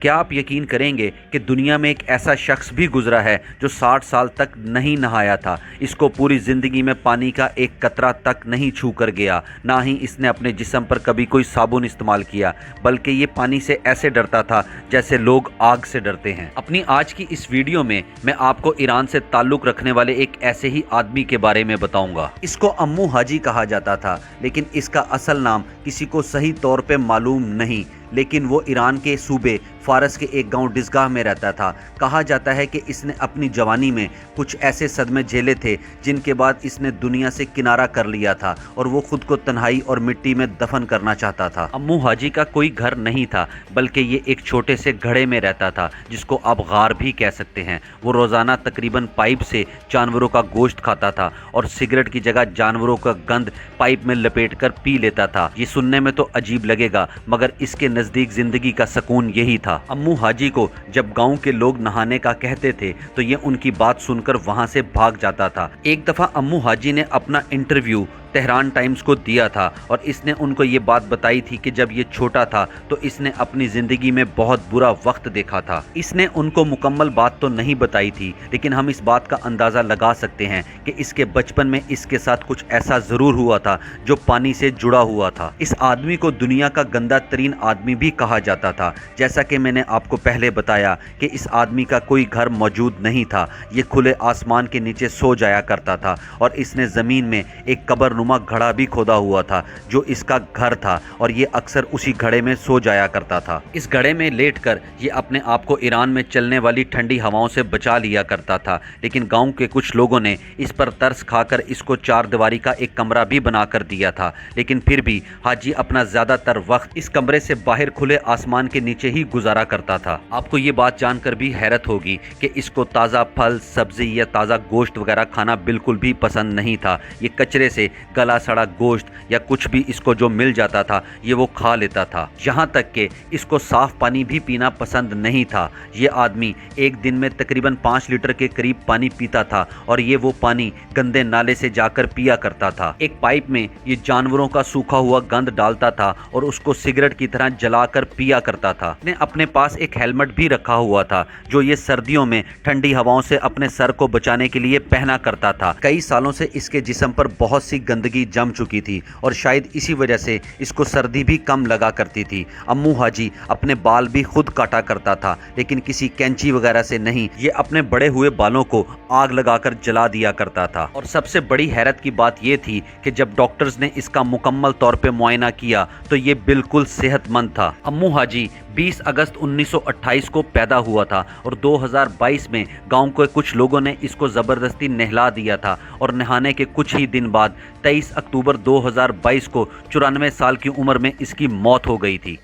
क्या आप यकीन करेंगे कि दुनिया में एक ऐसा शख्स भी गुजरा है जो 60 साल तक नहीं नहाया था। इसको पूरी ज़िंदगी में पानी का एक कतरा तक नहीं छू कर गया, ना ही इसने अपने जिस्म पर कभी कोई साबुन इस्तेमाल किया, बल्कि ये पानी से ऐसे डरता था जैसे लोग आग से डरते हैं। अपनी आज की इस वीडियो में मैं आपको ईरान से ताल्लुक़ रखने वाले एक ऐसे ही आदमी के बारे में बताऊँगा। इसको अम्मू हाजी कहा जाता था, लेकिन इसका असल नाम किसी को सही तौर पर मालूम नहीं, लेकिन वो ईरान के सूबे फारस के एक गांव डिस्गाह में रहता था। कहा जाता है कि इसने अपनी जवानी में कुछ ऐसे सदमे झेले थे जिनके बाद इसने दुनिया से किनारा कर लिया था और वो खुद को तन्हाई और मिट्टी में दफन करना चाहता था। अम्मू हाजी का कोई घर नहीं था, बल्कि ये एक छोटे से घड़े में रहता था जिसको आप गार भी कह सकते हैं। वो रोज़ाना तकरीबन पाइप से जानवरों का गोश्त खाता था और सिगरेट की जगह जानवरों का गंद पाइप में लपेट कर पी लेता था। ये सुनने में तो अजीब लगेगा, मगर इसके नज़दीक ज़िंदगी का सुकून यही था। अम्मू हाजी को जब गांव के लोग नहाने का कहते थे तो ये उनकी बात सुनकर वहां से भाग जाता था। एक दफ़ा अम्मू हाजी ने अपना इंटरव्यू तेहरान टाइम्स को दिया था और इसने उनको ये बात बताई थी कि जब ये छोटा था तो इसने अपनी ज़िंदगी में बहुत बुरा वक्त देखा था। इसने उनको मुकम्मल बात तो नहीं बताई थी, लेकिन हम इस बात का अंदाज़ा लगा सकते हैं कि इसके बचपन में इसके साथ कुछ ऐसा ज़रूर हुआ था जो पानी से जुड़ा हुआ था। इस आदमी को दुनिया का गंदा तरीन आदमी भी कहा जाता था। जैसा कि मैंने आपको पहले बताया कि इस आदमी का कोई घर मौजूद नहीं था। ये खुले आसमान के नीचे सो जाया करता था और इसने ज़मीन में एक कब्र नुमा घड़ा भी खोदा हुआ था जो इसका घर था, और ये अक्सर उसी घड़े में सो जाया करता था। इस घड़े में लेटकर ये अपने आप को ईरान में चलने वाली ठंडी हवाओं से बचा लिया करता था। लेकिन गांव के कुछ लोगों ने इस पर तरस खाकर इसको चार दीवारी का एक कमरा भी बना कर दिया था, लेकिन फिर भी हाजी अपना ज़्यादातर वक्त इस कमरे से बाहर खुले आसमान के नीचे ही गुजारा करता था। आपको ये बात जानकर भी हैरत होगी कि इसको ताज़ा फल, सब्जी या ताज़ा गोश्त वगैरह खाना बिल्कुल भी पसंद नहीं था। ये कचरे से गला सड़ा गोश्त या कुछ भी इसको जो मिल जाता था ये वो खा लेता था। यहाँ तक कि इसको साफ पानी भी पीना पसंद नहीं था। ये आदमी एक दिन में तकरीबन 5 लीटर के करीब पानी पीता था और ये वो पानी गंदे नाले से जाकर पिया करता था। एक पाइप में ये जानवरों का सूखा हुआ गंद डालता था और उसको सिगरेट की तरह जलाकर पिया करता था। इसने अपने पास एक हेलमेट भी रखा हुआ था जो ये सर्दियों में ठंडी हवाओं से अपने सर को बचाने के लिए पहना करता था। कई सालों से इसके जिस्म पर बहुत सी गंदगी जम चुकी थी और शायद इसी वजह से इसको सर्दी भी कम लगा करती थी। अम्मू हाजी अपने बाल भी खुद काटा करता था, लेकिन किसी कैंची वगैरह से नहीं। ये अपने बड़े हुए बालों को आग लगाकर जला दिया करता था। और सबसे बड़ी हैरत की बात यह थी कि जब डॉक्टर्स ने इसका मुकम्मल तौर पे मुआयना किया तो ये बिल्कुल सेहतमंद था। अम्मू हाजी 20 अगस्त 1928 को पैदा हुआ था और 2022 में गांव के कुछ लोगों ने इसको ज़बरदस्ती नहला दिया था और नहाने के कुछ ही दिन बाद 23 अक्टूबर 2022 को 94 साल की उम्र में इसकी मौत हो गई थी।